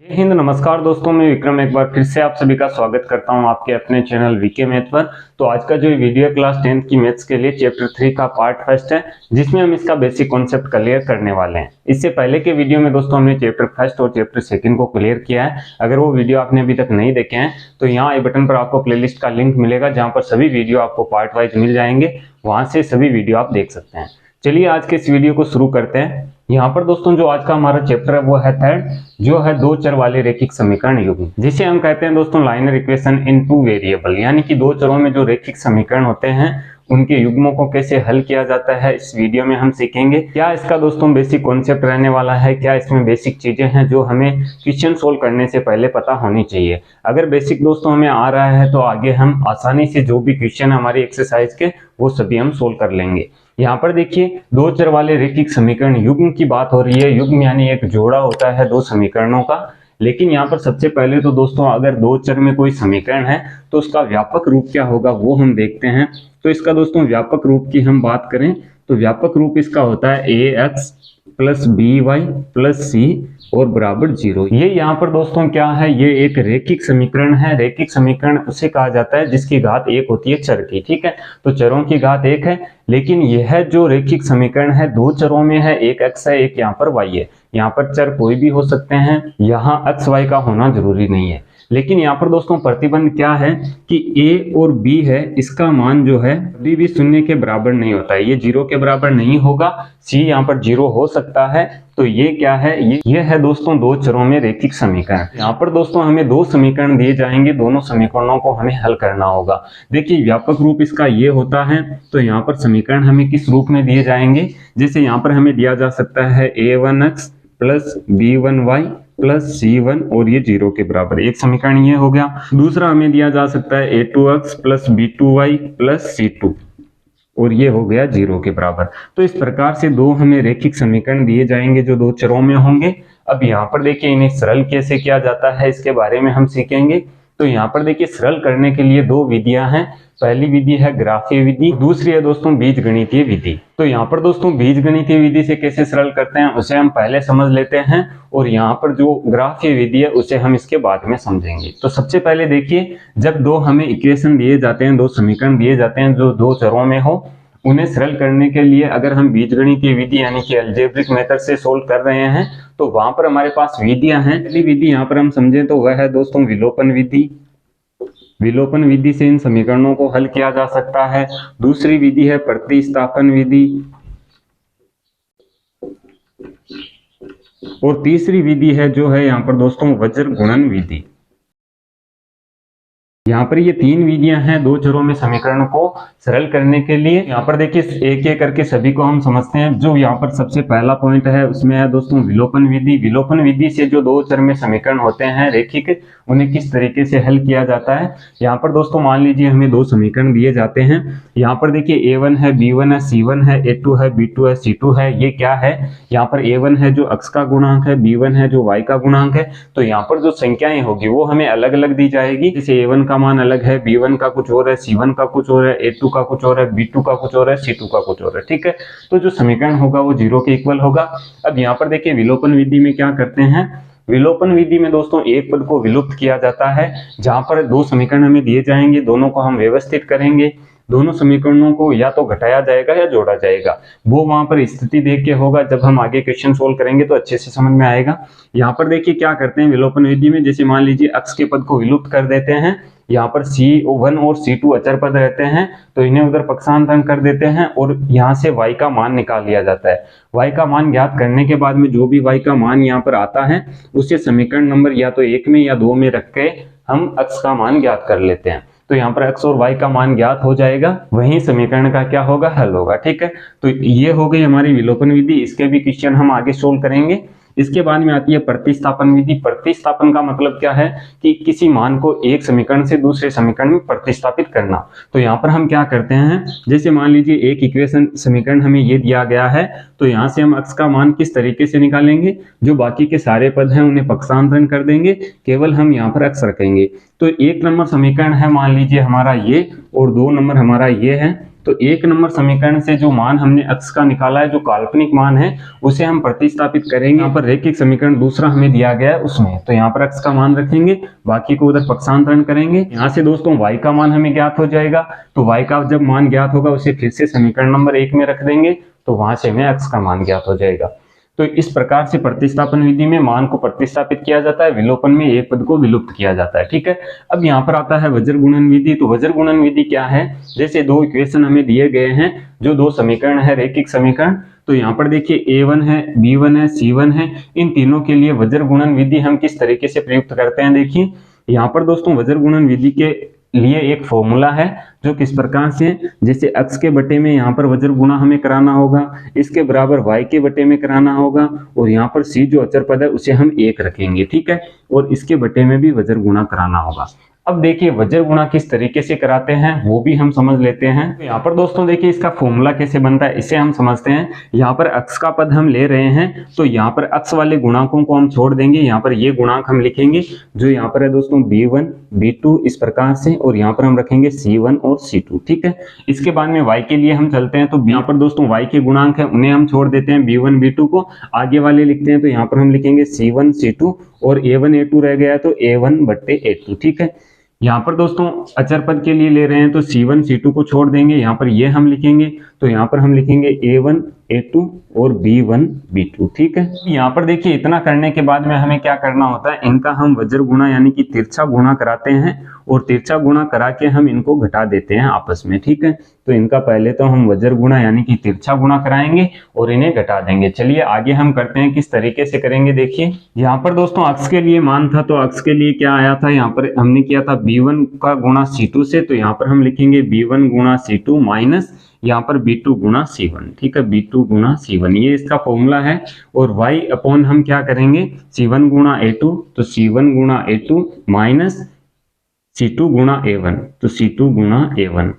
जय हिंद। नमस्कार दोस्तों, मैं विक्रम एक बार फिर से आप सभी का स्वागत करता हूं आपके अपने चैनल वीके मैथ पर। तो आज का जो वीडियो क्लास 10th की मैथ्स के लिए चैप्टर 3 का पार्ट फर्स्ट है, जिसमें हम इसका बेसिक कॉन्सेप्ट क्लियर करने वाले हैं। इससे पहले के वीडियो में दोस्तों हमने चैप्टर फर्स्ट और चैप्टर सेकंड को क्लियर किया है। अगर वो वीडियो आपने अभी तक नहीं देखे हैं तो यहाँ आई बटन पर आपको प्लेलिस्ट का लिंक मिलेगा, जहाँ पर सभी वीडियो आपको पार्ट वाइज मिल जाएंगे। वहां से सभी वीडियो आप देख सकते हैं। चलिए आज के इस वीडियो को शुरू करते हैं। यहाँ पर दोस्तों जो आज का हमारा चैप्टर है वो है थर्ड, जो है दो चर वाले रैखिक समीकरण युग्म, जिसे हम कहते हैं दोस्तों liner equation in two variable. यानी कि दो चरों में जो रैखिक समीकरण होते हैं उनके युग्मों को कैसे हल किया जाता है, इस वीडियो में हम सीखेंगे। क्या इसका दोस्तों बेसिक कॉन्सेप्ट रहने वाला है, क्या इसमें बेसिक चीजें हैं जो हमें क्वेश्चन सोल्व करने से पहले पता होनी चाहिए। अगर बेसिक दोस्तों हमें आ रहा है तो आगे हम आसानी से जो भी क्वेश्चन हमारी एक्सरसाइज के वो सभी हम सोल्व कर लेंगे। यहाँ पर देखिए दो चर वाले रैखिक समीकरण युग्म की बात हो रही है। युग्म यानी एक जोड़ा होता है दो समीकरणों का। लेकिन यहाँ पर सबसे पहले तो दोस्तों अगर दो चर में कोई समीकरण है तो उसका व्यापक रूप क्या होगा वो हम देखते हैं। तो इसका दोस्तों व्यापक रूप की हम बात करें तो व्यापक रूप इसका होता है ax plus b y plus c और बराबर 0। ये यहाँ पर दोस्तों क्या है, ये एक रैखिक समीकरण है। रैखिक समीकरण उसे कहा जाता है जिसकी घात एक होती है चर की। ठीक है, तो चरों की घात एक है, लेकिन यह जो रैखिक समीकरण है दो चरों में है, एक x है एक यहाँ पर y है। यहाँ पर चर कोई भी हो सकते हैं, यहाँ x y का होना जरूरी नहीं है। लेकिन यहाँ पर दोस्तों प्रतिबंध क्या है कि a और b है, इसका मान जो है कभी भी शून्य के बराबर नहीं होता है। ये 0 के बराबर नहीं होगा। c यहाँ पर 0 हो सकता है। तो ये क्या है, ये है दोस्तों दो चरों में रैखिक समीकरण। यहाँ पर दोस्तों हमें दो समीकरण दिए जाएंगे, दोनों समीकरणों को हमें हल करना होगा। देखिए व्यापक रूप इसका ये होता है, तो यहाँ पर समीकरण हमें किस रूप में दिए जाएंगे। जैसे यहाँ पर हमें दिया जा सकता है a1x plus b1y plus c1 और ये 0 के बराबर, एक समीकरण ये हो गया। दूसरा हमें दिया जा सकता है a2x plus b2y plus c2 और ये हो गया 0 के बराबर। तो इस प्रकार से दो हमें रैखिक समीकरण दिए जाएंगे जो दो चरों में होंगे। अब यहाँ पर देखिए इन्हें सरल कैसे किया जाता है इसके बारे में हम सीखेंगे। तो यहाँ पर देखिए सरल करने के लिए दो विधियां हैं। पहली विधि है ग्राफीय विधि, दूसरी है दोस्तों बीजगणितीय विधि। तो यहाँ पर दोस्तों बीजगणितीय विधि से कैसे सरल करते हैं उसे हम पहले समझ लेते हैं, और यहाँ पर जो ग्राफीय विधि है उसे हम इसके बाद में समझेंगे। तो सबसे पहले देखिए जब दो हमें इक्वेशन दिए जाते हैं, दो समीकरण दिए जाते हैं जो दो चरों में हो, उन्हें सरल करने के लिए अगर हम बीजगणितीय विधि यानी कि अलजेब्रिक मेथड से सोल्व कर रहे हैं तो वहां पर हमारे पास विधियां हैं। पहली विधि यहाँ पर हम समझें तो वह है दोस्तों विलोपन विधि। विलोपन विधि से इन समीकरणों को हल किया जा सकता है। दूसरी विधि है प्रतिस्थापन विधि, और तीसरी विधि है जो है यहाँ पर दोस्तों वज्र गुणन विधि। यहाँ पर ये तीन विधियां हैं दो चरों में समीकरण को सरल करने के लिए। यहाँ पर देखिए एक एक करके सभी को हम समझते हैं। जो यहाँ पर सबसे पहला पॉइंट है उसमें है दोस्तों विलोपन विधि। विलोपन विधि से जो दो चर में समीकरण होते हैं रैखिक, उन्हें किस तरीके से हल किया जाता है। यहाँ पर दोस्तों मान लीजिए हमें दो समीकरण दिए जाते हैं। यहाँ पर देखिए a1 है b1 है c1 है, a2 है b2 है c2 है। ये क्या है, यहाँ पर a1 है जो x का गुणांक है, b1 है जो y का गुणांक है। तो यहाँ पर जो संख्याएं होगी वो हमें अलग अलग दी जाएगी। जैसे a1 का मान अलग है, b1 का कुछ और है, c1 का कुछ और है, a2 का कुछ और है, b2 का कुछ और है, c2 का कुछ और है। ठीक है, तो जो समीकरण होगा वो 0 के इक्वल होगा। अब यहाँ पर देखिए विलोपन विधि में क्या करते हैं, विलोपन विधि में दोस्तों एक पद को विलुप्त किया जाता है। जहां पर दो समीकरण हमें दिए जाएंगे, दोनों को हम व्यवस्थित करेंगे। दोनों समीकरणों को या तो घटाया जाएगा या जोड़ा जाएगा, वो वहां पर स्थिति देख के होगा। जब हम आगे क्वेश्चन सोल्व करेंगे तो अच्छे से समझ में आएगा। यहाँ पर देखिए क्या करते हैं विलोपन विधि में, जैसे मान लीजिए x के पद को विलुप्त कर देते हैं। यहाँ पर c1 और c2 अचर पद रहते हैं तो इन्हें उधर पक्षांतरण कर देते हैं और यहाँ से y का मान निकाल लिया जाता है। y का मान ज्ञात करने के बाद में जो भी y का मान यहाँ पर आता है उसे समीकरण नंबर या तो 1 में या 2 में रख के हम x का मान ज्ञात कर लेते हैं। तो यहाँ पर x और y का मान ज्ञात हो जाएगा, वही समीकरण का क्या होगा, हल होगा। ठीक है, तो ये हो गई हमारी विलोपन विधि। इसके भी क्वेश्चन हम आगे सोल्व करेंगे। इसके बाद में आती है प्रतिस्थापन विधि। प्रतिस्थापन का मतलब क्या है कि किसी मान को एक समीकरण से दूसरे समीकरण में प्रतिस्थापित करना। तो यहाँ पर हम क्या करते हैं, जैसे मान लीजिए एक इक्वेशन समीकरण हमें ये दिया गया है, तो यहाँ से हम x का मान किस तरीके से निकालेंगे, जो बाकी के सारे पद हैं उन्हें पक्षांतरण कर देंगे, केवल हम यहाँ पर x रखेंगे। तो एक नंबर समीकरण है मान लीजिए हमारा ये, और 2 नंबर हमारा ये है। तो 1 नंबर समीकरण से जो मान हमने x का निकाला है, जो काल्पनिक मान है, उसे हम प्रतिस्थापित करेंगे। यहाँ पर रैखिक समीकरण दूसरा हमें दिया गया है उसमें, तो यहाँ पर x का मान रखेंगे, बाकी को उधर पक्षांतरण करेंगे। यहाँ से दोस्तों y का मान हमें ज्ञात हो जाएगा, तो y का जब मान ज्ञात होगा उसे फिर से समीकरण नंबर 1 में रख देंगे, तो वहां से हमें x का मान ज्ञात हो जाएगा। तो इस प्रकार से प्रतिस्थापन विधि में मान को प्रतिस्थापित किया जाता है, विलोपन में एक पद को विलुप्त किया जाता है। ठीक है, अब यहाँ पर आता है वज्र गुणन विधि। तो वज्र गुणन विधि क्या है, जैसे दो इक्वेशन हमें दिए गए हैं, जो दो समीकरण है रैखिक समीकरण, तो यहाँ पर देखिए a1 है, b1 है, c1 है, इन तीनों के लिए वज्र गुणन विधि हम किस तरीके से प्रयुक्त करते हैं। देखिए यहाँ पर दोस्तों वज्र गुणन विधि के लिए एक फॉर्मूला है, जो किस प्रकार से, जैसे x के बटे में यहाँ पर वज्र गुणा हमें कराना होगा, इसके बराबर y के बटे में कराना होगा, और यहाँ पर c जो अचर पद है उसे हम 1 रखेंगे। ठीक है, और इसके बटे में भी वज्र गुणा कराना होगा। अब देखिए वज्र गुणा किस तरीके से कराते हैं वो भी हम समझ लेते हैं। तो यहाँ पर दोस्तों देखिए इसका फॉर्मूला कैसे बनता है इसे हम समझते हैं। यहाँ पर x का पद हम ले रहे हैं, तो यहाँ पर x वाले गुणांकों को हम छोड़ देंगे, यहाँ पर ये गुणांक हम लिखेंगे, जो यहाँ पर है दोस्तों b1 b2 इस प्रकार से, और यहाँ पर हम रखेंगे c1 और c2। ठीक है, इसके बाद में y के लिए हम चलते हैं, तो यहाँ पर दोस्तों y के गुणांक है उन्हें हम छोड़ देते हैं, b1 b2 को आगे वाले लिखते हैं, तो यहाँ पर हम लिखेंगे c1 c2, और a1 a2 रह गया तो a1 बट्टे a2। ठीक है, यहाँ पर दोस्तों अचर पद के लिए ले रहे हैं, तो c1 c2 को छोड़ देंगे, यहाँ पर ये हम लिखेंगे, तो यहाँ पर हम लिखेंगे a1 a2 और b1 b2। ठीक है, यहाँ पर देखिए इतना करने के बाद में हमें क्या करना होता है, इनका हम वज्र गुणा यानी कि तिरछा गुणा कराते हैं, और तिरछा गुणा करा के हम इनको घटा देते हैं आपस में। ठीक है, तो इनका पहले तो हम वज्र गुणा यानी कि तिरछा गुणा कराएंगे और इन्हें घटा देंगे। चलिए आगे हम करते हैं, किस तरीके से करेंगे। देखिए यहाँ पर दोस्तों x के लिए मान था, तो x के लिए क्या आया था, यहाँ पर हमने किया था b1 का गुणा c2 से, तो यहाँ पर हम लिखेंगे b1 गुणा c2 माइनस यहाँ पर b2 गुणा c1। ठीक है, b2 गुणा c1 ये इसका फॉर्मूला है, और y अपॉन हम क्या करेंगे c1 गुणा a2, तो c1 गुणा a2 माइनस c2 गुणा a1, तो c2 गुणा a1।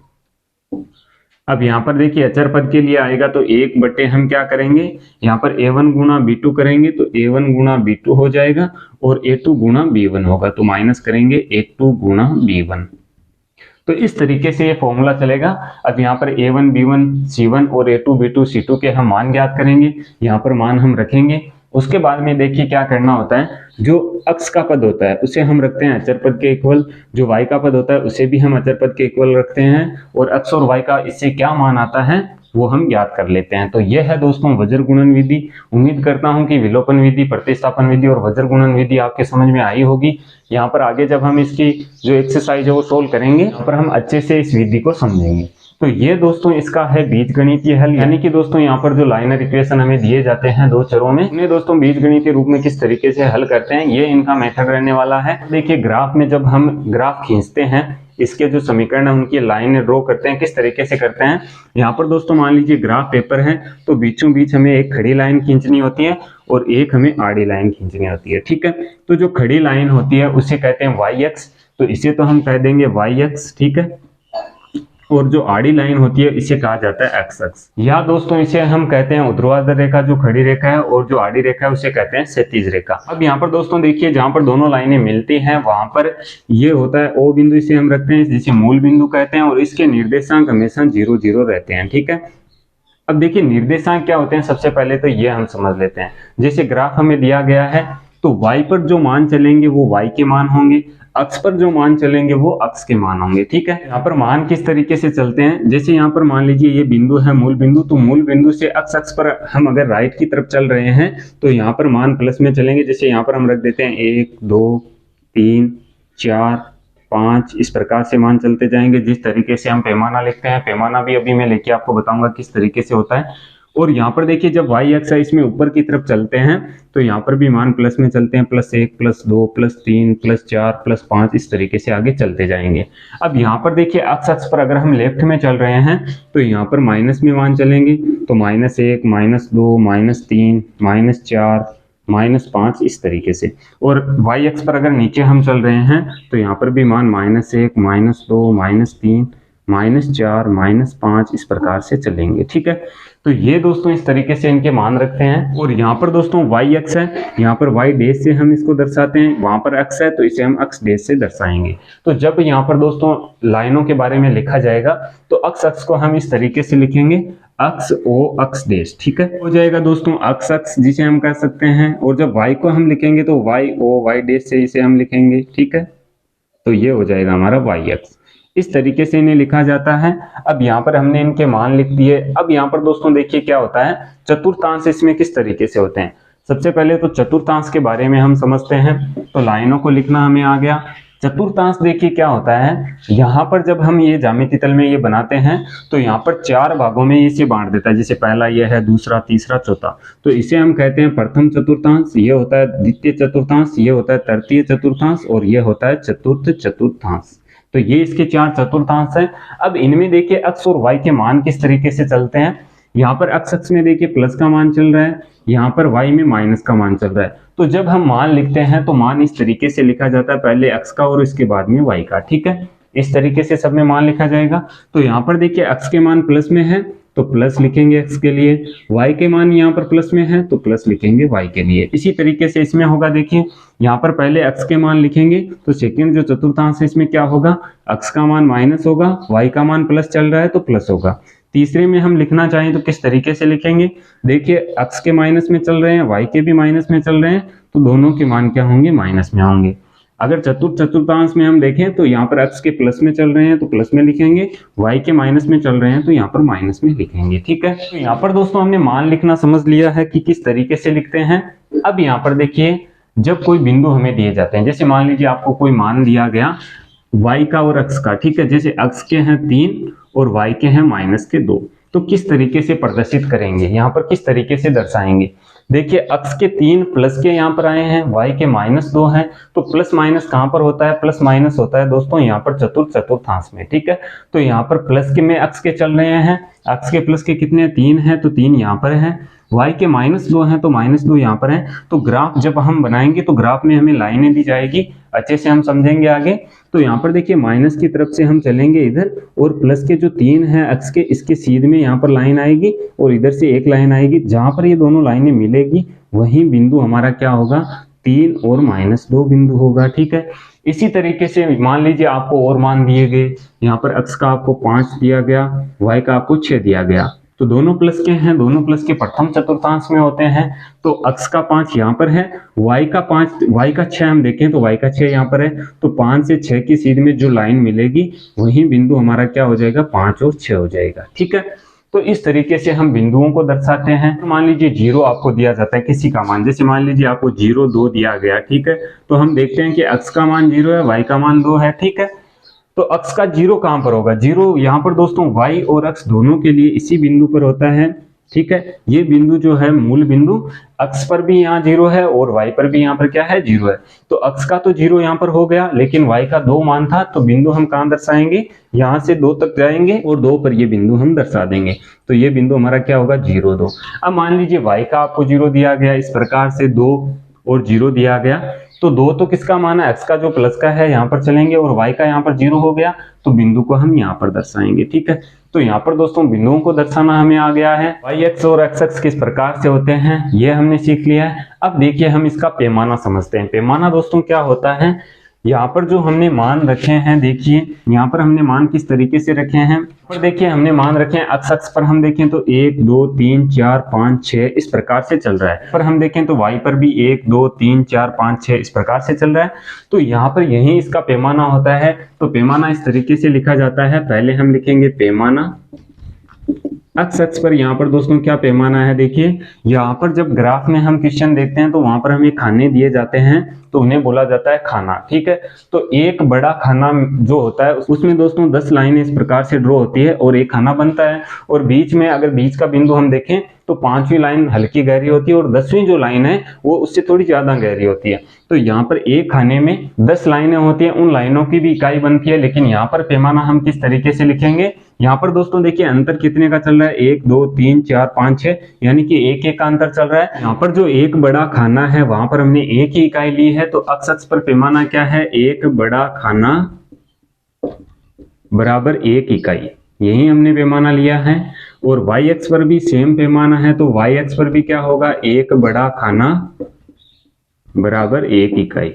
अब यहाँ पर देखिए अचर पद के लिए आएगा, तो 1 बटे हम क्या करेंगे, यहाँ पर a1 गुणा b2 करेंगे, तो a1 गुणा b2 हो जाएगा, और a2 गुणा b1 होगा, तो माइनस करेंगे a2 गुणा b1। तो इस तरीके से ये फॉर्मूला चलेगा। अब यहाँ पर a1 b1 c1 और a2 b2 c2 के हम मान ज्ञात करेंगे, यहाँ पर मान हम रखेंगे। उसके बाद में देखिए क्या करना होता है, जो x का पद होता है उसे हम रखते हैं अचर पद के इक्वल, जो y का पद होता है उसे भी हम अचर पद के इक्वल रखते हैं, और x और y का इससे क्या मान आता है वो हम ज्ञात कर लेते हैं। तो यह है दोस्तों वज्र गुणन विधि। उम्मीद करता हूं कि विलोपन विधि, प्रतिस्थापन विधि और वज्र गुणन विधि आपके समझ में आई होगी। यहाँ पर आगे जब हम इसकी जो एक्सरसाइज है वो सोल्व करेंगे, यहाँ पर हम अच्छे से इस विधि को समझेंगे। तो ये दोस्तों इसका है बीजगणितीय हल, यानी कि दोस्तों यहाँ पर जो लाइनर इक्वेशन हमें दिए जाते हैं दो चरों में, उन्हें दोस्तों बीजगणितीय रूप में किस तरीके से हल करते हैं, ये इनका मेथड रहने वाला है। देखिए ग्राफ में जब हम ग्राफ खींचते हैं, इसके जो समीकरण है उनकी लाइन ड्रॉ करते हैं, किस तरीके से करते हैं। यहाँ पर दोस्तों मान लीजिए ग्राफ पेपर है, तो बीचों बीच हमें एक खड़ी लाइन खींचनी होती है और एक हमें आड़ी लाइन खींचनी होती है। ठीक है, तो जो खड़ी लाइन होती है उसे कहते हैं वाई एक्स, तो इसे तो हम कह देंगे वाई एक्स। ठीक है, और जो आड़ी लाइन होती है इसे कहा जाता है एक्स एक्स, या दोस्तों इसे हम कहते हैं ऊर्ध्वाधर रेखा जो खड़ी रेखा है, और जो आड़ी रेखा है उसे कहते हैं क्षैतिज रेखा। अब यहाँ पर दोस्तों देखिए जहां पर दोनों लाइनें मिलती हैं वहां पर ये होता है ओ बिंदु, इसे हम रखते हैं जिसे मूल बिंदु कहते हैं, और इसके निर्देशांक हमेशा 0 0 रहते हैं। ठीक है, अब देखिए निर्देशांक क्या होते हैं, सबसे पहले तो ये हम समझ लेते हैं। जैसे ग्राफ हमें दिया गया है, तो y पर जो मान चलेंगे वो y के मान होंगे, अक्ष पर जो मान चलेंगे वो अक्ष के मान होंगे। ठीक है, यहाँ पर मान किस तरीके से चलते हैं, जैसे यहाँ पर मान लीजिए ये बिंदु है मूल बिंदु, तो मूल बिंदु से अक्ष अक्ष पर हम अगर राइट की तरफ चल रहे हैं तो यहाँ पर मान प्लस में चलेंगे। जैसे यहाँ पर हम रख देते हैं 1 2 3 4 5, इस प्रकार से मान चलते जाएंगे। जिस तरीके से हम पैमाना लिखते हैं, पैमाना भी अभी मैं लेके आपको बताऊंगा किस तरीके से होता है। और यहाँ पर देखिए जब y एक्स है इसमें ऊपर की तरफ चलते हैं तो यहाँ पर भी मान प्लस में चलते हैं, +1 +2 +3 +4 +5, इस तरीके से आगे चलते जाएंगे। अब यहाँ पर देखिए अक्ष अक्ष पर अगर हम लेफ्ट में चल रहे हैं तो यहाँ पर माइनस में मान चलेंगे, तो -1 -2 -3 -4 -5 इस तरीके से। और y एक्स पर अगर नीचे हम चल रहे हैं तो यहाँ पर भी मान -1 -2 -3 -4 -5 इस प्रकार से चलेंगे। ठीक है, तो ये दोस्तों इस तरीके से इनके मान रखते हैं। और यहाँ पर दोस्तों y अक्ष है, यहाँ पर y डैश से हम इसको दर्शाते हैं, वहां पर अक्ष है तो इसे हम अक्ष डैश से दर्शाएंगे। तो जब यहाँ पर दोस्तों लाइनों के बारे में लिखा जाएगा तो अक्ष को हम इस तरीके से लिखेंगे, अक्ष ओ अक्ष डैश। ठीक है, हो जाएगा दोस्तों अक्ष जिसे हम कह सकते हैं। और जब y को हम लिखेंगे तो y ओ y डैश से इसे हम लिखेंगे। ठीक है, तो ये हो जाएगा हमारा y अक्ष। इस तरीके से इन्हें लिखा जाता है। अब यहाँ पर हमने इनके मान लिख दिए। अब यहाँ पर दोस्तों देखिए क्या होता है, चतुर्थांश इसमें किस तरीके से होते हैं। सबसे पहले तो चतुर्थांश के बारे में हम समझते हैं। तो लाइनों को लिखना हमें आ गया। चतुर्थांश देखिए क्या होता है, यहाँ पर जब हम ये ज्यामिति तल में ये बनाते हैं तो यहाँ पर 4 भागों में इसे बांट देता है। जैसे पहला ये है, दूसरा, तीसरा, चौथा। तो इसे हम कहते हैं प्रथम चतुर्थांश, ये होता है द्वितीय चतुर्थांश, ये होता है तृतीय चतुर्थांश और ये होता है चतुर्थ चतुर्थांश। तो ये इसके 4 चतुर्थांश हैं। अब इनमें देखिए अक्ष और y के मान किस तरीके से चलते हैं। यहाँ पर अक्ष में देखिए प्लस का मान चल रहा है, यहाँ पर y में माइनस का मान चल रहा है। तो जब हम मान लिखते हैं तो मान इस तरीके से लिखा जाता है, पहले अक्ष का और इसके बाद में y का। ठीक है, इस तरीके से सब में मान लिखा जाएगा। तो यहाँ पर देखिए अक्ष के मान प्लस में है तो प्लस लिखेंगे x के लिए, y के मान यहाँ पर प्लस में है तो प्लस लिखेंगे y के लिए। इसी तरीके से इसमें होगा, देखिए यहाँ पर पहले x के मान लिखेंगे तो सेकंड जो चतुर्थांश है इसमें क्या होगा, x का मान माइनस होगा, y का मान प्लस चल रहा है तो प्लस होगा। तीसरे में हम लिखना चाहें तो किस तरीके से लिखेंगे, देखिए x के माइनस में चल रहे हैं, y के भी माइनस में चल रहे हैं, तो दोनों के मान क्या होंगे, माइनस में होंगे। अगर चतुर्थांश में हम देखें तो यहाँ पर x के प्लस में चल रहे हैं तो प्लस में लिखेंगे, y के माइनस में चल रहे हैं तो यहाँ पर माइनस में लिखेंगे। ठीक है, तो यहाँ पर दोस्तों हमने मान लिखना समझ लिया है कि किस तरीके से लिखते हैं। अब यहाँ पर देखिए जब कोई बिंदु हमें दिए जाते हैं, जैसे मान लीजिए आपको कोई मान दिया गया y का और x का। ठीक है, जैसे x के हैं 3 और y के हैं -2, तो किस तरीके से प्रदर्शित करेंगे, यहाँ पर किस तरीके से दर्शाएंगे। देखिए x के 3 प्लस के यहाँ पर आए हैं, y के -2 हैं, तो प्लस माइनस कहाँ पर होता है, प्लस माइनस होता है दोस्तों यहाँ पर चतुर्थांश में। ठीक है, तो यहाँ पर प्लस के में x के चल रहे हैं, x के प्लस के कितने 3 हैं तो 3 यहाँ पर है, y के -2 हैं तो -2 यहाँ पर है। तो ग्राफ जब हम बनाएंगे तो ग्राफ में हमें लाइनें दी जाएगी, अच्छे से हम समझेंगे आगे। तो यहाँ पर देखिए माइनस की तरफ से हम चलेंगे इधर, और प्लस के जो 3 हैं x के, इसके सीधे में यहाँ पर लाइन आएगी और इधर से एक लाइन आएगी। जहाँ पर ये दोनों लाइनें मिलेगी वही बिंदु हमारा क्या होगा, 3 और -2 बिंदु होगा। ठीक है, इसी तरीके से मान लीजिए आपको और मान दिए गए, यहाँ पर x का आपको 5 दिया गया, y का आपको 6 दिया गया, तो दोनों प्लस के हैं, दोनों प्लस के प्रथम चतुर्थांश में होते हैं। तो x का 5 यहाँ पर है, y का 6 हम देखें तो y का 6 यहाँ पर है, तो 5 से 6 की सीध में जो लाइन मिलेगी वही बिंदु हमारा क्या हो जाएगा, 5 और 6 हो जाएगा। ठीक है, तो इस तरीके से हम बिंदुओं को दर्शाते हैं। तो मान लीजिए 0 आपको दिया जाता है किसी का मान, जैसे मान लीजिए आपको 0, 2 दिया गया। ठीक है, तो हम देखते हैं कि x का मान 0 है, y का मान 2 है। ठीक है, तो x का 0 कहां पर होगा, 0 यहाँ पर दोस्तों y और x दोनों के लिए इसी बिंदु पर होता है। ठीक है, ये बिंदु जो है मूल बिंदु, x पर भी यहाँ 0 है और y पर भी यहाँ पर क्या है, 0 है। तो x का तो 0 यहाँ पर हो गया, लेकिन y का 2 मान था, तो बिंदु हम कहाँ दर्शाएंगे, यहाँ से 2 तक जाएंगे और 2 पर ये बिंदु हम दर्शा देंगे। तो ये बिंदु हमारा क्या होगा, 0, 2। अब मान लीजिए y का आपको 0 दिया गया, इस प्रकार से 2 और 0 दिया गया, तो 2 तो किसका मान है, x का जो प्लस का है यहाँ पर चलेंगे, और y का यहाँ पर 0 हो गया, तो बिंदु को हम यहाँ पर दर्शाएंगे। ठीक है, तो यहाँ पर दोस्तों बिंदुओं को दर्शाना हमें आ गया है। y अक्ष और x अक्ष किस प्रकार से होते हैं ये हमने सीख लिया है। अब देखिए हम इसका पैमाना समझते हैं। पैमाना दोस्तों क्या होता है, यहाँ पर जो हमने मान रखे हैं, देखिए यहाँ पर हमने मान किस तरीके से रखे हैं। पर देखिए हमने मान रखे हैं x अक्ष पर हम देखें तो 1, 2, 3, 4, 5, 6 इस प्रकार से चल रहा है। पर हम देखें तो y पर भी 1, 2, 3, 4, 5, 6 इस प्रकार से चल रहा है। तो यहाँ पर यही इसका पैमाना होता है। तो पैमाना इस तरीके से लिखा जाता है। पहले हम लिखेंगे पैमाना x अक्ष पर। यहाँ पर दोस्तों क्या पैमाना है, देखिए यहाँ पर जब ग्राफ में हम क्वेश्चन देखते हैं तो वहां पर हमें खाने दिए जाते हैं तो उन्हें बोला जाता है खाना। ठीक है, तो एक बड़ा खाना जो होता है उसमें दोस्तों 10 लाइनें इस प्रकार से ड्रॉ होती है और एक खाना बनता है। और बीच में अगर बीच का बिंदु हम देखें तो 5वीं लाइन हल्की गहरी होती है और 10वीं जो लाइन है वो उससे थोड़ी ज्यादा गहरी होती है। तो यहाँ पर एक खाने में 10 लाइनें होती है, उन लाइनों की भी इकाई बनती है। लेकिन यहाँ पर पैमाना हम किस तरीके से लिखेंगे, यहाँ पर दोस्तों देखिए अंतर कितने का चल रहा है, 1, 2, 3, 4, 5, 6 यानी कि 1 का अंतर चल रहा है। यहाँ पर जो एक बड़ा खाना है वहां पर हमने 1 ही इकाई ली है। तो x अक्ष पर पैमाना क्या है, एक बड़ा खाना बराबर 1 इकाई, यही हमने पैमाना लिया है। और वाई एक्स पर भी सेम पैमाना है, तो वाई एक्स पर भी क्या होगा, एक बड़ा खाना बराबर 1 इकाई।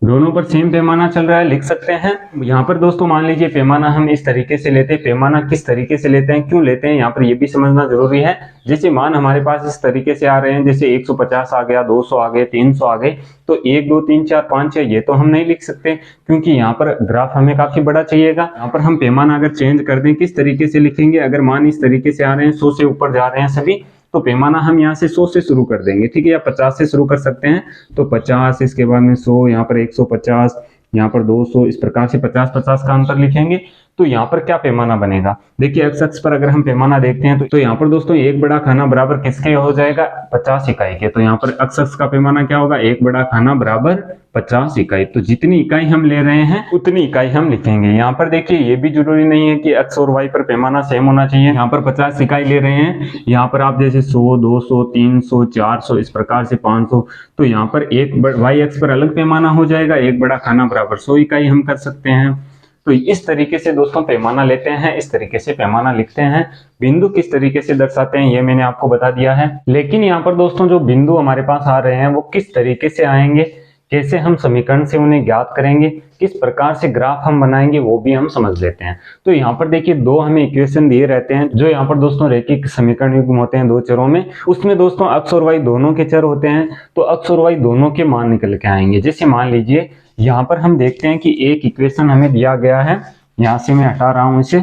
दोनों पर सेम पैमाना चल रहा है, लिख सकते हैं। यहाँ पर दोस्तों मान लीजिए पैमाना हम इस तरीके से लेते हैं। पैमाना किस तरीके से लेते हैं, क्यों लेते हैं, यहाँ पर ये भी समझना जरूरी है। जैसे मान हमारे पास इस तरीके से आ रहे हैं, जैसे 150 आ गया, 200 आ गए, 300 आ गए, तो 1 2 3 4 5 6 ये तो हम नहीं लिख सकते, क्योंकि यहाँ पर ग्राफ हमें काफी बड़ा चाहिएगा। यहाँ पर हम पैमाना अगर चेंज कर दें, किस तरीके से लिखेंगे, अगर मान इस तरीके से आ रहे हैं, 100 से ऊपर जा रहे हैं सभी, तो पैमाना हम यहाँ से 100 से शुरू कर देंगे, ठीक है, या 50 से शुरू कर सकते हैं। तो 50, इसके बाद में 100, यहाँ पर 150, यहाँ पर 200, इस प्रकार से 50-50 का अंतर लिखेंगे। तो यहाँ पर क्या पैमाना बनेगा, देखिए एक्स अक्ष पर अगर हम पैमाना देखते हैं तो यहाँ पर दोस्तों एक बड़ा खाना बराबर किसके हो जाएगा, 50 इकाई के। तो यहाँ पर एक्स अक्ष का पैमाना क्या होगा, एक बड़ा खाना बराबर 50 इकाई। तो जितनी इकाई हम ले रहे हैं उतनी इकाई हम लिखेंगे। यहाँ पर देखिए ये भी जरूरी नहीं है कि एक्स और वाई पर पैमाना सेम होना चाहिए। यहाँ पर 50 इकाई ले रहे हैं, यहाँ पर आप जैसे 100, 200, 300, 400, इस प्रकार से 500, तो यहाँ पर एक वाई एक्स पर अलग पैमाना हो जाएगा, एक बड़ा खाना बराबर 100 इकाई हम कर सकते हैं। तो इस तरीके से दोस्तों पैमाना लेते हैं, इस तरीके से पैमाना लिखते हैं। बिंदु किस तरीके से दर्शाते हैं ये मैंने आपको बता दिया है। लेकिन यहाँ पर दोस्तों जो बिंदु हमारे पास आ रहे हैं वो किस तरीके से आएंगे, कैसे हम समीकरण से उन्हें ज्ञात करेंगे, किस प्रकार से ग्राफ हम बनाएंगे, वो भी हम समझ लेते हैं। तो यहाँ पर देखिए दो हमें इक्वेशन दिए रहते हैं, जो यहाँ पर दोस्तों रैखिक समीकरण युग्म होते हैं दो चरों में। उसमें दोस्तों एक्स और वाई दोनों के चर होते हैं, तो एक्स और वाई दोनों के मान निकल के आएंगे। जैसे मान लीजिए यहाँ पर हम देखते हैं कि एक इक्वेशन हमें दिया गया है, यहाँ से मैं हटा रहा हूं इसे।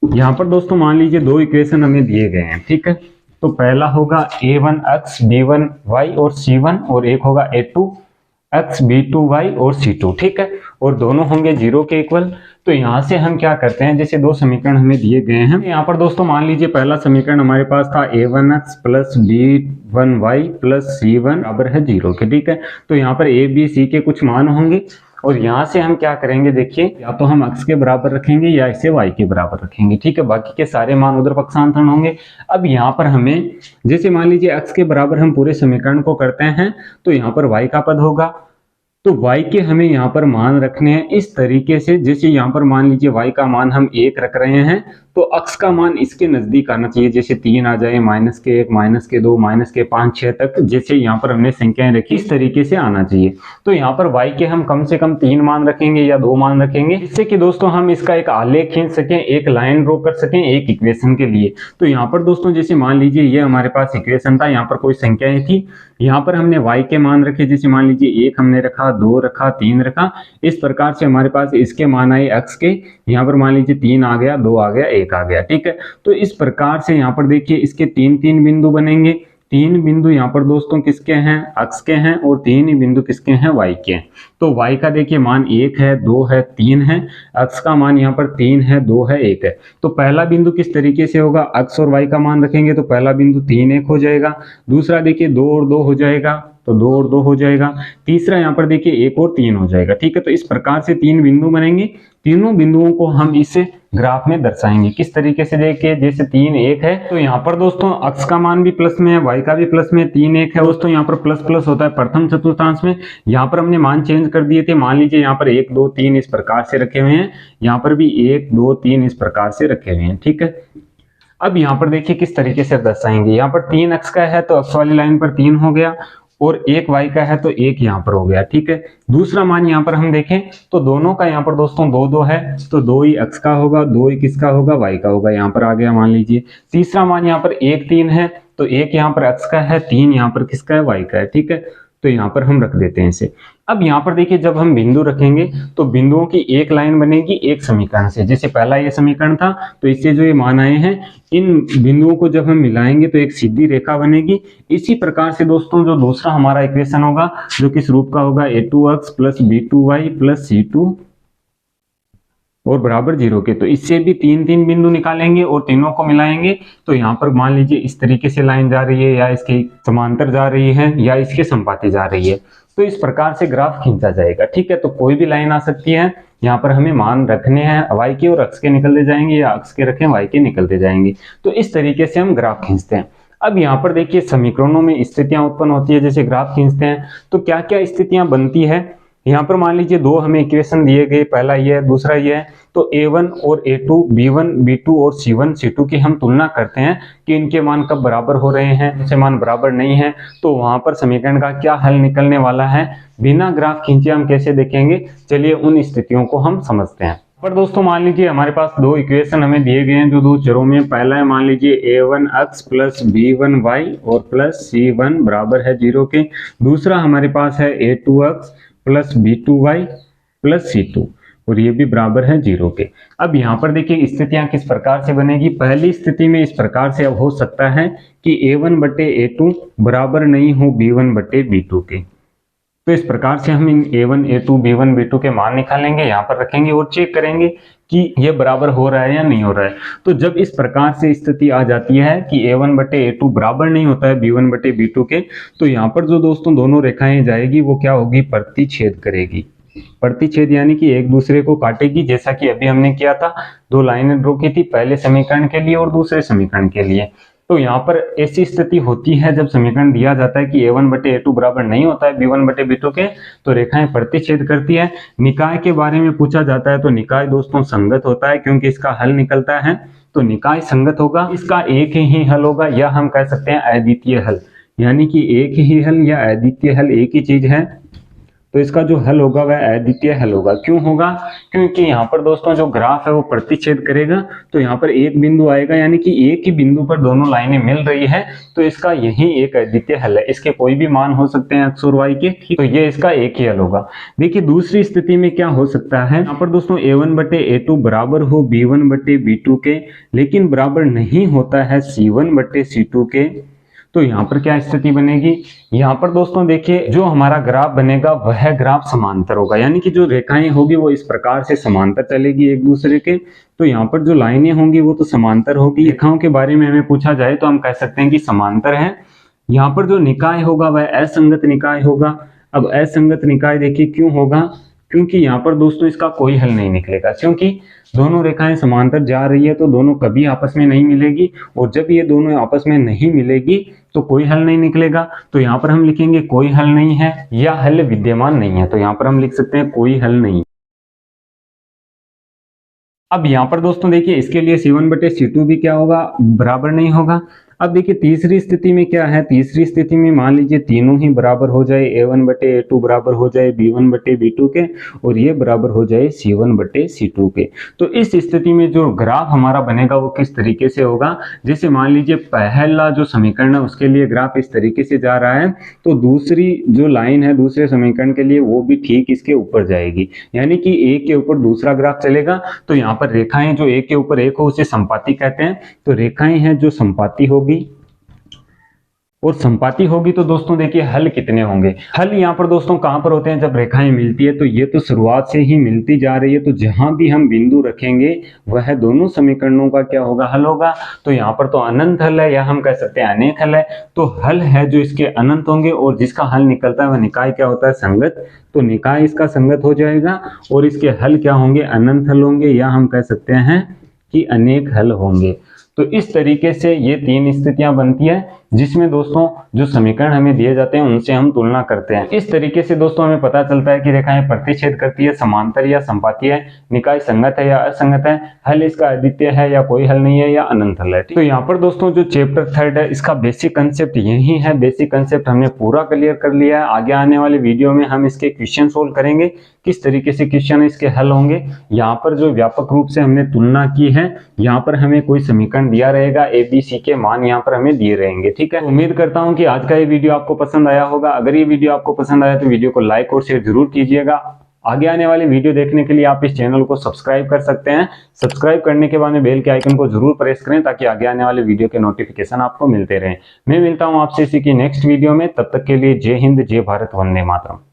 यहाँ पर दोस्तों मान लीजिए दो इक्वेशन हमें दिए गए हैं, ठीक है। तो पहला होगा a1x b1y और c1, और एक होगा a2x b2y और c2, ठीक है, और दोनों होंगे 0 के इक्वल। तो यहाँ से हम क्या करते हैं, जैसे दो समीकरण हमें दिए गए हैं, यहाँ पर दोस्तों मान लीजिए पहला समीकरण हमारे पास था a1x plus b1y plus c1 बराबर है 0 के, ठीक है। तो यहाँ पर a b c के कुछ मान होंगे, और यहाँ से हम क्या करेंगे, देखिए या तो हम x के बराबर रखेंगे या इसे y के बराबर रखेंगे, ठीक है। बाकी के सारे मान उधर पक्षांतरण होंगे। अब यहाँ पर हमें जैसे मान लीजिए x के बराबर हम पूरे समीकरण को करते हैं, तो यहाँ पर y का पद होगा, तो y के हमें यहाँ पर मान रखने हैं इस तरीके से। जैसे यहाँ पर मान लीजिए y का मान हम 1 रख रहे हैं, तो x का मान इसके नजदीक आना चाहिए, जैसे 3 आ जाए, -1, -2, -5, 6 तक, जैसे यहाँ पर हमने संख्याएं रखी इस तरीके से आना चाहिए। तो यहाँ पर y के हम कम से कम 3 मान रखेंगे या 2 मान रखेंगे, जिससे कि दोस्तों हम इसका एक आलेख खींच सकें, एक लाइन ड्रॉ कर सकें एक इक्वेशन के लिए। तो यहाँ पर दोस्तों जैसे मान लीजिए ये हमारे पास इक्वेशन था, यहाँ पर कोई संख्याएं थी, यहाँ पर हमने y के मान रखे, जैसे मान लीजिए 1 हमने रखा, 2 रखा, 3 रखा, इस प्रकार से हमारे पास इसके मान आए x के। यहाँ पर मान लीजिए 3 आ गया, 2 आ गया, 1 आ गया, ठीक है। तो इस प्रकार से यहाँ पर देखिए इसके 3 बिंदु बनेंगे। 3 बिंदु यहाँ पर दोस्तों किसके हैं, x के हैं, और 3 ही बिंदु किसके हैं, y के हैं। तो y का देखिए मान 1 है, 2 है, 3 है, x का मान यहाँ पर 3 है, 2 है, 1 है। तो पहला बिंदु किस तरीके से होगा, x और y का मान रखेंगे तो पहला बिंदु 3 1 हो जाएगा। दूसरा देखिए 2 और 2 हो जाएगा, तो 2 और 2 हो जाएगा। तीसरा यहाँ पर देखिए 1 और 3 हो जाएगा, ठीक है। तो इस प्रकार से 3 बिंदु बनेंगे। तीनों बिंदुओं को हम इसे ग्राफ में दर्शाएंगे किस तरीके से, देखिए जैसे 3 1 है, तो यहाँ पर दोस्तों x का मान भी प्लस में है, y का भी प्लस में है, 3 1 है दोस्तों, यहाँ पर प्लस प्लस होता है प्रथम चतुर्थांश में। यहाँ पर हमने मान चेंज कर दिए थे, मान लीजिए यहाँ पर 1 2 3 इस प्रकार से रखे हुए हैं, यहाँ पर भी 1 2 3 इस प्रकार से रखे हुए हैं, ठीक है। अब यहाँ पर देखिए किस तरीके से दर्शाएंगे, यहाँ पर 3 x का है तो x वाली लाइन पर 3 हो गया, और 1 y का है तो 1 यहाँ पर हो गया, ठीक है। दूसरा मान यहाँ पर हम देखें तो दोनों का यहाँ पर दोस्तों 2 2 है, तो 2 ही x का होगा, 2 ही किसका होगा, y का होगा, यहाँ पर आ गया मान लीजिए। तीसरा मान यहाँ पर 1 3 है, तो 1 यहाँ पर x का है, 3 यहाँ पर किसका है, y का है, ठीक है। तो यहाँ पर हम रख देते हैं इसे। अब यहाँ पर देखिए जब हम बिंदु रखेंगे तो बिंदुओं की एक लाइन बनेगी एक समीकरण से। जैसे पहला ये समीकरण था, तो इससे जो ये मान आए हैं, इन बिंदुओं को जब हम मिलाएंगे तो एक सीधी रेखा बनेगी। इसी प्रकार से दोस्तों जो दूसरा हमारा इक्वेशन होगा, जो किस रूप का होगा, a2x plus b2y plus c2 और बराबर 0 के, तो इससे भी 3 बिंदु निकालेंगे और तीनों को मिलाएंगे। तो यहाँ पर मान लीजिए इस तरीके से लाइन जा रही है, या इसके समांतर जा रही है, या इसके संपाती जा रही है, तो इस प्रकार से ग्राफ खींचा जाएगा, ठीक है। तो कोई भी लाइन आ सकती है, यहाँ पर हमें मान रखने हैं y के और x के निकलते जाएंगे, या x के रखें y के निकलते जाएंगे। तो इस तरीके से हम ग्राफ खींचते हैं। अब यहाँ पर देखिए समीकरणों में स्थितियां उत्पन्न होती है, जैसे ग्राफ खींचते हैं तो क्या क्या स्थितियां बनती है, यहाँ पर मान लीजिए दो हमें इक्वेशन दिए गए, पहला ये है, दूसरा ये है। तो A1 और A2, B1, B2 और C1, C2 की हम तुलना करते हैं कि इनके मान कब बराबर हो रहे हैं, इनसे मान बराबर नहीं है, तो वहां पर समीकरण का क्या हल निकलने वाला है, बिना ग्राफ खींचे हम कैसे देखेंगे, चलिए उन स्थितियों को हम समझते हैं। पर दोस्तों मान लीजिए हमारे पास दो इक्वेशन हमें दिए गए हैं जो दो चरों में, पहला है मान लीजिए A1x प्लस B1y और प्लस C1 बराबर है 0 के, दूसरा हमारे पास है A2x plus B2y plus C2 और ये भी बराबर है 0 के। अब यहाँ पर देखिए स्थितियां किस प्रकार से बनेगी। पहली स्थिति में इस प्रकार से अब हो सकता है कि A1 बटे A2 बराबर नहीं हो B1 बटे B2 के, तो इस प्रकार से हम इन A1, A2, B1, B2 के मान निकालेंगे, यहाँ पर रखेंगे और चेक करेंगे कि ये बराबर हो रहा है या नहीं हो रहा है। तो जब इस प्रकार से स्थिति आ जाती है कि A1 बटे A2 बराबर नहीं होता है B1 बटे B2 के, तो यहाँ पर जो दोस्तों दोनों रेखाएं जाएगी वो क्या होगी, प्रतिच्छेद करेगी। प्रतिच्छेद यानी कि एक दूसरे को काटेगी, जैसा कि अभी हमने किया था, दो लाइनें ड्रॉ की थी, पहले समीकरण के लिए और दूसरे समीकरण के लिए। तो यहाँ पर ऐसी स्थिति होती है जब समीकरण दिया जाता है कि A1 बटे A2 बराबर नहीं होता है B1 बटे B2 के, तो रेखाएं प्रतिच्छेद करती है। निकाय के बारे में पूछा जाता है तो निकाय दोस्तों संगत होता है, क्योंकि इसका हल निकलता है तो निकाय संगत होगा, इसका एक ही हल होगा, या हम कह सकते हैं अद्वितीय हल, यानी कि एक ही हल या अद्वितीय हल एक ही चीज है। तो इसका जो हल होगा वह अद्वितीय हल होगा। क्यों होगा, क्योंकि यहाँ पर दोस्तों जो ग्राफ है वो प्रतिच्छेद करेगा, तो यहाँ पर एक बिंदु आएगा, यानी कि एक ही बिंदु पर दोनों लाइनें मिल रही है, तो इसका यही एक अद्वितीय हल है। इसके कोई भी मान हो सकते हैं x और y के, तो ये इसका एक ही हल होगा। देखिए दूसरी स्थिति में क्या हो सकता है, यहाँ पर दोस्तों A1 बटे A2 बराबर हो B1 बटे B2 के, लेकिन बराबर नहीं होता है C1 बटे C2 के, तो यहाँ पर क्या स्थिति बनेगी, यहाँ पर दोस्तों देखिए जो हमारा ग्राफ बनेगा वह ग्राफ समांतर होगा, यानी कि जो रेखाएं होगी वो इस प्रकार से समांतर चलेगी एक दूसरे के, तो यहाँ पर जो लाइनें होंगी वो तो समांतर होगी। रेखाओं के बारे में हमें पूछा जाए तो हम कह सकते हैं कि समांतर है। यहाँ पर जो निकाय होगा वह असंगत निकाय होगा। अब असंगत निकाय देखिए क्यों होगा, क्योंकि यहाँ पर दोस्तों इसका कोई हल नहीं निकलेगा, क्योंकि दोनों रेखाएं समांतर जा रही है तो दोनों कभी आपस में नहीं मिलेगी, और जब ये दोनों आपस में नहीं मिलेगी तो कोई हल नहीं निकलेगा। तो यहाँ पर हम लिखेंगे कोई हल नहीं है या हल विद्यमान नहीं है, तो यहाँ पर हम लिख सकते हैं कोई हल नहीं। अब यहाँ पर दोस्तों देखिए इसके लिए C1 बटे C2 भी क्या होगा, बराबर नहीं होगा। अब देखिए तीसरी स्थिति में क्या है, तीसरी स्थिति में मान लीजिए तीनों ही बराबर हो जाए, A1 बटे A2 बराबर हो जाए B1 बटे B2 के, और ये बराबर हो जाए C1 बटे C2 के। तो इस स्थिति में जो ग्राफ हमारा बनेगा वो किस तरीके से होगा, जैसे मान लीजिए पहला जो समीकरण है उसके लिए ग्राफ इस तरीके से जा रहा है, तो दूसरी जो लाइन है दूसरे समीकरण के लिए वो भी ठीक इसके ऊपर जाएगी, यानी कि एक के ऊपर दूसरा ग्राफ चलेगा। तो यहाँ पर रेखाएं जो एक के ऊपर एक हो उसे संपाती कहते हैं, तो रेखाएं हैं जो संपाती होगी, और संपाती होगी तो दोस्तों देखिए हल कितने होंगे। हल यहाँ पर दोस्तों कहां पर होते हैं, जब रेखाएं मिलती है, तो ये तो शुरुआत से ही मिलती जा रही है, तो जहां भी हम बिंदु रखेंगे वह दोनों समीकरणों का क्या होगा, हल होगा। तो यहाँ पर तो अनंत हल है, या हम कह सकते हैं अनेक हल है, तो हल है जो इसके अनंत होंगे, और जिसका हल निकलता है वह निकाय क्या होता है, संगत, तो निकाय इसका संगत हो जाएगा, और इसके हल क्या होंगे, अनंत हल होंगे, या हम कह सकते हैं कि अनेक हल होंगे। तो इस तरीके से ये तीन स्थितियां बनती है जिसमें दोस्तों जो समीकरण हमें दिए जाते हैं उनसे हम तुलना करते हैं। इस तरीके से दोस्तों हमें पता चलता है कि रेखाएं प्रतिच्छेद करती है, समांतर या संपाती है, निकाय संगत है या असंगत है, हल इसका अद्वितीय है या कोई हल नहीं है, या अनंत हल है। तो यहाँ पर दोस्तों जो चैप्टर 3 है इसका बेसिक कंसेप्ट यही है। बेसिक कंसेप्ट हमने पूरा क्लियर कर लिया है। आगे आने वाले वीडियो में हम इसके क्वेश्चन सोल्व करेंगे, किस तरीके से क्वेश्चन इसके हल होंगे। यहाँ पर जो व्यापक रूप से हमने तुलना की है, यहाँ पर हमें कोई समीकरण दिया रहेगा, ABC के मान यहाँ पर हमें दिए रहेंगे। ठीक है, उम्मीद करता हूं कि आज का ये वीडियो आपको पसंद आया होगा। अगर ये वीडियो आपको पसंद आया तो वीडियो को लाइक और शेयर जरूर कीजिएगा। आगे आने वाले वीडियो देखने के लिए आप इस चैनल को सब्सक्राइब कर सकते हैं। सब्सक्राइब करने के बाद में बेल के आइकन को जरूर प्रेस करें ताकि आगे आने वाले वीडियो के नोटिफिकेशन आपको मिलते रहें। मैं मिलता हूं आपसे इसी की नेक्स्ट वीडियो में, तब तक के लिए जय हिंद, जय भारत, वंदे मातरम।